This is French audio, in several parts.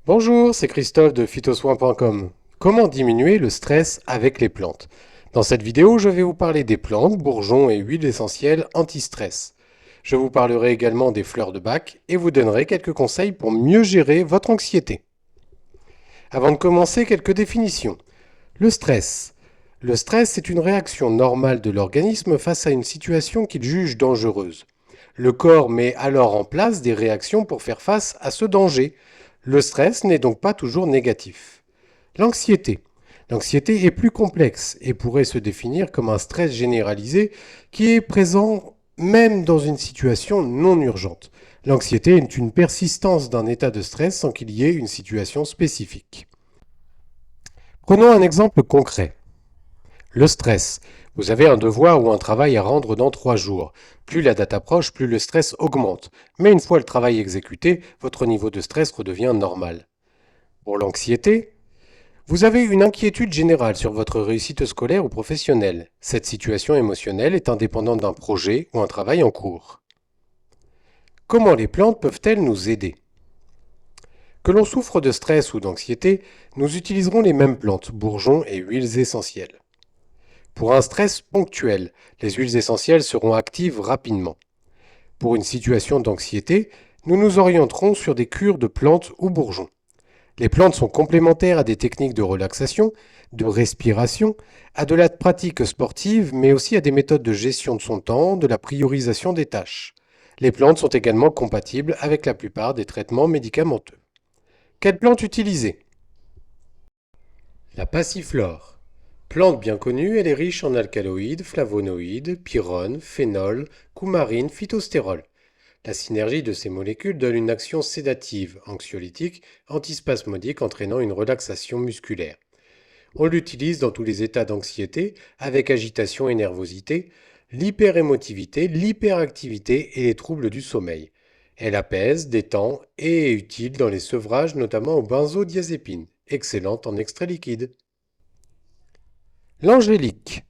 Bonjour, c'est Christophe de phytosoin.com. Comment diminuer le stress avec les plantes? Dans cette vidéo, je vais vous parler des plantes, bourgeons et huiles essentielles anti-stress. Je vous parlerai également des fleurs de bac et vous donnerai quelques conseils pour mieux gérer votre anxiété. Avant de commencer, quelques définitions. Le stress. Le stress est une réaction normale de l'organisme face à une situation qu'il juge dangereuse. Le corps met alors en place des réactions pour faire face à ce danger. Le stress n'est donc pas toujours négatif. L'anxiété. L'anxiété est plus complexe et pourrait se définir comme un stress généralisé qui est présent même dans une situation non urgente. L'anxiété est une persistance d'un état de stress sans qu'il y ait une situation spécifique. Prenons un exemple concret. Le stress. Vous avez un devoir ou un travail à rendre dans 3 jours. Plus la date approche, plus le stress augmente. Mais une fois le travail exécuté, votre niveau de stress redevient normal. Pour l'anxiété, vous avez une inquiétude générale sur votre réussite scolaire ou professionnelle. Cette situation émotionnelle est indépendante d'un projet ou un travail en cours. Comment les plantes peuvent-elles nous aider? Que l'on souffre de stress ou d'anxiété, nous utiliserons les mêmes plantes, bourgeons et huiles essentielles. Pour un stress ponctuel, les huiles essentielles seront actives rapidement. Pour une situation d'anxiété, nous nous orienterons sur des cures de plantes ou bourgeons. Les plantes sont complémentaires à des techniques de relaxation, de respiration, à de la pratique sportive, mais aussi à des méthodes de gestion de son temps, de la priorisation des tâches. Les plantes sont également compatibles avec la plupart des traitements médicamenteux. Quelle plante utiliser? La passiflore. Plante bien connue, elle est riche en alcaloïdes, flavonoïdes, pyrrone, phénol, coumarine, phytostérol. La synergie de ces molécules donne une action sédative, anxiolytique, antispasmodique entraînant une relaxation musculaire. On l'utilise dans tous les états d'anxiété, avec agitation et nervosité, l'hyperémotivité, l'hyperactivité et les troubles du sommeil. Elle apaise, détend et est utile dans les sevrages, notamment aux benzodiazépines, excellente en extrait liquide. L'angélique.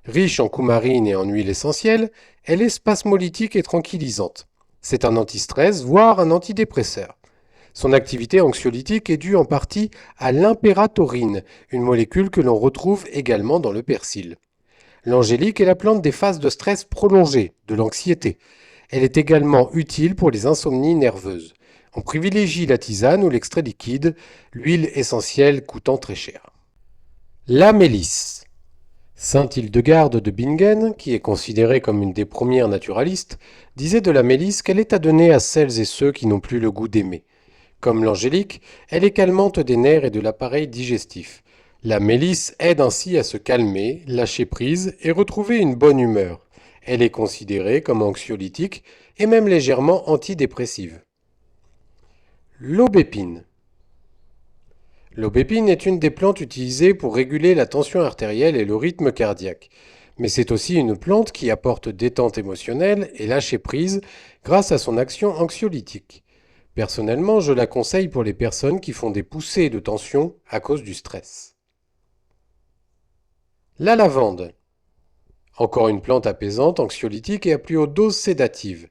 Riche en coumarine et en huile essentielle, elle est spasmolytique et tranquillisante. C'est un antistress, voire un antidépresseur. Son activité anxiolytique est due en partie à l'impératorine, une molécule que l'on retrouve également dans le persil. L'angélique est la plante des phases de stress prolongées, de l'anxiété. Elle est également utile pour les insomnies nerveuses. On privilégie la tisane ou l'extrait liquide, l'huile essentielle coûtant très cher. La mélisse. Sainte Hildegarde de Bingen, qui est considérée comme une des premières naturalistes, disait de la mélisse qu'elle est à donner à celles et ceux qui n'ont plus le goût d'aimer. Comme l'angélique, elle est calmante des nerfs et de l'appareil digestif. La mélisse aide ainsi à se calmer, lâcher prise et retrouver une bonne humeur. Elle est considérée comme anxiolytique et même légèrement antidépressive. L'aubépine. L'aubépine est une des plantes utilisées pour réguler la tension artérielle et le rythme cardiaque. Mais c'est aussi une plante qui apporte détente émotionnelle et lâcher prise grâce à son action anxiolytique. Personnellement, je la conseille pour les personnes qui font des poussées de tension à cause du stress. La lavande. Encore une plante apaisante, anxiolytique et à plus haute dose sédative.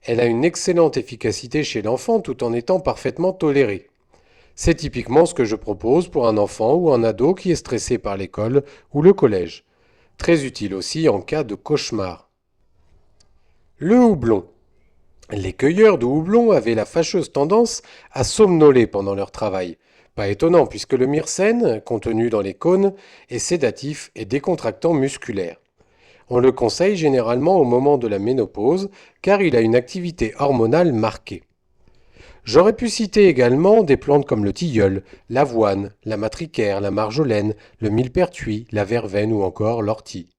Elle a une excellente efficacité chez l'enfant tout en étant parfaitement tolérée. C'est typiquement ce que je propose pour un enfant ou un ado qui est stressé par l'école ou le collège. Très utile aussi en cas de cauchemar. Le houblon. Les cueilleurs de houblon avaient la fâcheuse tendance à somnoler pendant leur travail. Pas étonnant puisque le myrcène, contenu dans les cônes, est sédatif et décontractant musculaire. On le conseille généralement au moment de la ménopause car il a une activité hormonale marquée. J'aurais pu citer également des plantes comme le tilleul, l'avoine, la matricaire, la marjolaine, le millepertuis, la verveine ou encore l'ortie.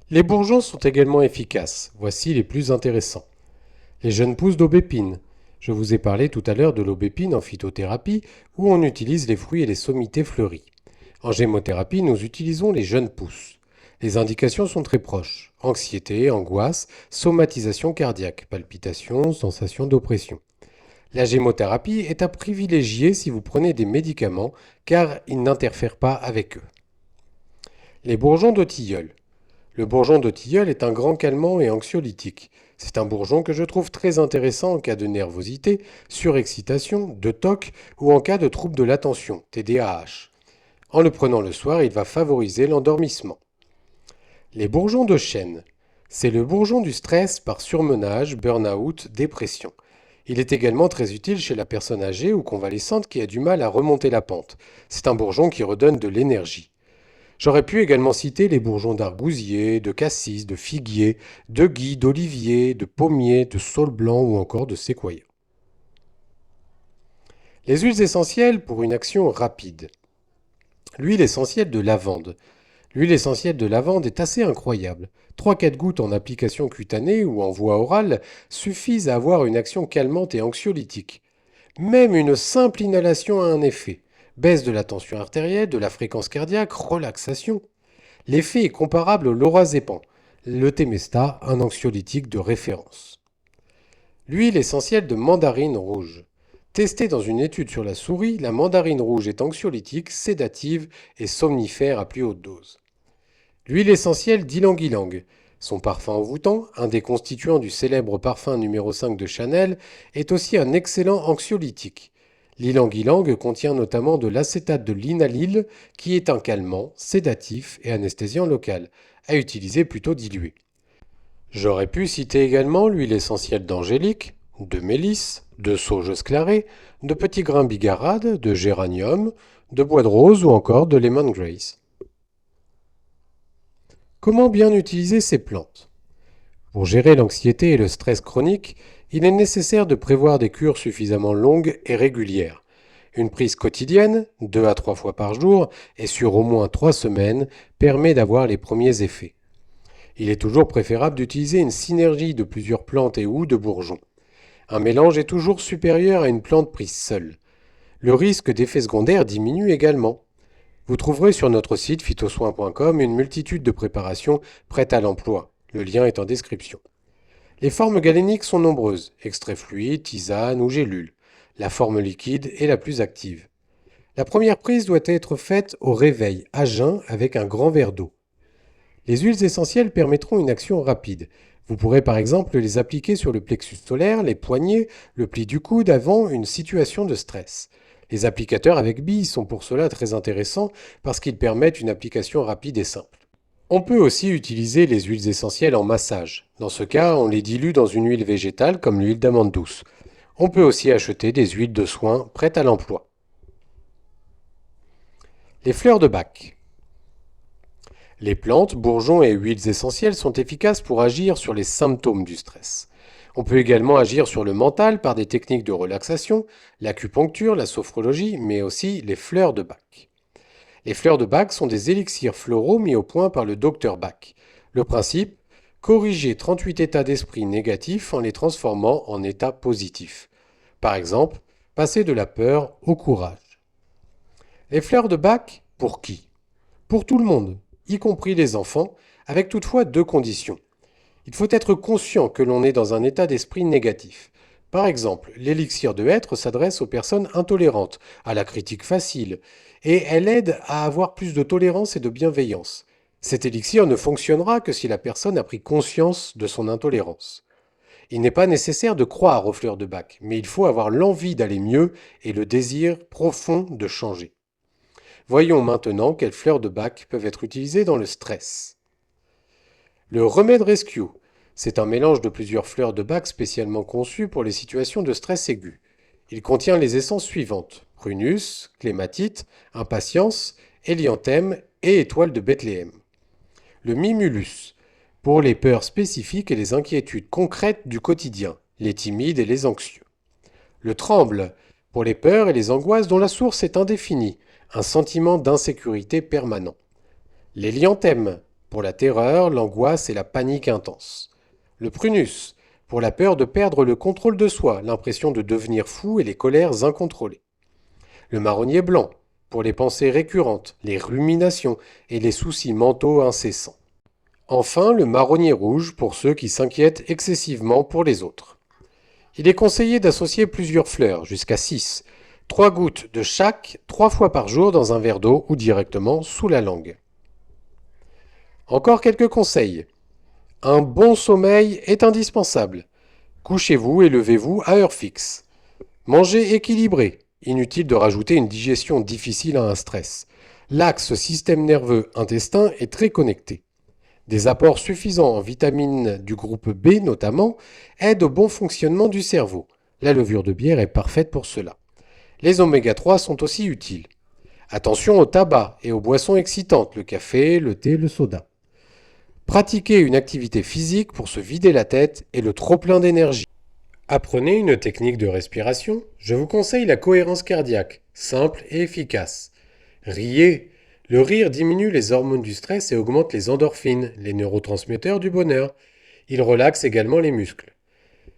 Les bourgeons sont également efficaces. Voici les plus intéressants. Les jeunes pousses d'aubépine. Je vous ai parlé tout à l'heure de l'aubépine en phytothérapie où on utilise les fruits et les sommités fleuries. En gémothérapie, nous utilisons les jeunes pousses. Les indications sont très proches. Anxiété, angoisse, somatisation cardiaque, palpitations, sensation d'oppression. La gémothérapie est à privilégier si vous prenez des médicaments car ils n'interfèrent pas avec eux. Les bourgeons de tilleul. Le bourgeon de tilleul est un grand calmant et anxiolytique. C'est un bourgeon que je trouve très intéressant en cas de nervosité, surexcitation, de TOC ou en cas de trouble de l'attention, TDAH. En le prenant le soir, il va favoriser l'endormissement. Les bourgeons de chêne. C'est le bourgeon du stress par surmenage, burn-out, dépression. Il est également très utile chez la personne âgée ou convalescente qui a du mal à remonter la pente. C'est un bourgeon qui redonne de l'énergie. J'aurais pu également citer les bourgeons d'argousier, de cassis, de figuier, de gui, d'olivier, de pommier, de saule blanc ou encore de séquoia. Les huiles essentielles pour une action rapide. L'huile essentielle de lavande. L'huile essentielle de lavande est assez incroyable. 3-4 gouttes en application cutanée ou en voie orale suffisent à avoir une action calmante et anxiolytique. Même une simple inhalation a un effet. Baisse de la tension artérielle, de la fréquence cardiaque, relaxation. L'effet est comparable au lorazépam, le Temesta, un anxiolytique de référence. L'huile essentielle de mandarine rouge. Testée dans une étude sur la souris, la mandarine rouge est anxiolytique, sédative et somnifère à plus haute dose. L'huile essentielle d'ylang-ylang. Son parfum envoûtant, un des constituants du célèbre parfum numéro 5 de Chanel, est aussi un excellent anxiolytique. L'ylang-ylang contient notamment de l'acétate de linalyle, qui est un calmant, sédatif et anesthésiant local, à utiliser plutôt dilué. J'aurais pu citer également l'huile essentielle d'angélique, de mélisse, de sauge sclarée, de petits grains bigarade, de géranium, de bois de rose ou encore de lemongrass. Comment bien utiliser ces plantes? Pour gérer l'anxiété et le stress chronique, il est nécessaire de prévoir des cures suffisamment longues et régulières. Une prise quotidienne, 2 à 3 fois par jour, et sur au moins 3 semaines, permet d'avoir les premiers effets. Il est toujours préférable d'utiliser une synergie de plusieurs plantes et ou de bourgeons. Un mélange est toujours supérieur à une plante prise seule. Le risque d'effets secondaires diminue également. Vous trouverez sur notre site phytosoin.com une multitude de préparations prêtes à l'emploi. Le lien est en description. Les formes galéniques sont nombreuses, extraits fluides, tisanes ou gélules. La forme liquide est la plus active. La première prise doit être faite au réveil, à jeun, avec un grand verre d'eau. Les huiles essentielles permettront une action rapide. Vous pourrez par exemple les appliquer sur le plexus solaire, les poignets, le pli du coude avant une situation de stress. Les applicateurs avec billes sont pour cela très intéressants parce qu'ils permettent une application rapide et simple. On peut aussi utiliser les huiles essentielles en massage. Dans ce cas, on les dilue dans une huile végétale comme l'huile d'amande douce. On peut aussi acheter des huiles de soin prêtes à l'emploi. Les fleurs de Bach. Les plantes, bourgeons et huiles essentielles sont efficaces pour agir sur les symptômes du stress. On peut également agir sur le mental par des techniques de relaxation, l'acupuncture, la sophrologie, mais aussi les fleurs de Bach. Les fleurs de Bach sont des élixirs floraux mis au point par le docteur Bach. Le principe, corriger 38 états d'esprit négatifs en les transformant en états positifs. Par exemple, passer de la peur au courage. Les fleurs de Bach, pour qui? Pour tout le monde, y compris les enfants, avec toutefois 2 conditions. Il faut être conscient que l'on est dans un état d'esprit négatif. Par exemple, l'élixir de hêtre s'adresse aux personnes intolérantes, à la critique facile, et elle aide à avoir plus de tolérance et de bienveillance. Cet élixir ne fonctionnera que si la personne a pris conscience de son intolérance. Il n'est pas nécessaire de croire aux fleurs de Bach, mais il faut avoir l'envie d'aller mieux et le désir profond de changer. Voyons maintenant quelles fleurs de Bach peuvent être utilisées dans le stress. Le remède rescue, c'est un mélange de plusieurs fleurs de Bach spécialement conçues pour les situations de stress aigu. Il contient les essences suivantes: prunus, clématite, impatience, hélianthème et étoile de Bethléem. Le mimulus, pour les peurs spécifiques et les inquiétudes concrètes du quotidien, les timides et les anxieux. Le tremble, pour les peurs et les angoisses dont la source est indéfinie, un sentiment d'insécurité permanent. L'hélianthème, pour la terreur, l'angoisse et la panique intense. Le prunus, pour la peur de perdre le contrôle de soi, l'impression de devenir fou et les colères incontrôlées. Le marronnier blanc, pour les pensées récurrentes, les ruminations et les soucis mentaux incessants. Enfin, le marronnier rouge, pour ceux qui s'inquiètent excessivement pour les autres. Il est conseillé d'associer plusieurs fleurs, jusqu'à 6, 3 gouttes de chaque 3 fois par jour dans un verre d'eau ou directement sous la langue. Encore quelques conseils. Un bon sommeil est indispensable. Couchez-vous et levez-vous à heure fixe. Mangez équilibré. Inutile de rajouter une digestion difficile à un stress. L'axe système nerveux-intestin est très connecté. Des apports suffisants en vitamines du groupe B notamment aident au bon fonctionnement du cerveau. La levure de bière est parfaite pour cela. Les oméga 3 sont aussi utiles. Attention au tabac et aux boissons excitantes, le café, le thé, le soda. Pratiquez une activité physique pour se vider la tête et le trop-plein d'énergie. Apprenez une technique de respiration. Je vous conseille la cohérence cardiaque, simple et efficace. Riez. Le rire diminue les hormones du stress et augmente les endorphines, les neurotransmetteurs du bonheur. Il relaxe également les muscles.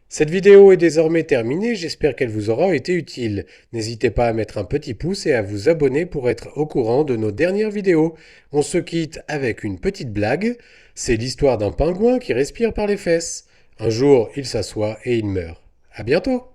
Cette vidéo est désormais terminée, j'espère qu'elle vous aura été utile. N'hésitez pas à mettre un petit pouce et à vous abonner pour être au courant de nos dernières vidéos. On se quitte avec une petite blague. C'est l'histoire d'un pingouin qui respire par les fesses. Un jour, il s'assoit et il meurt. À bientôt!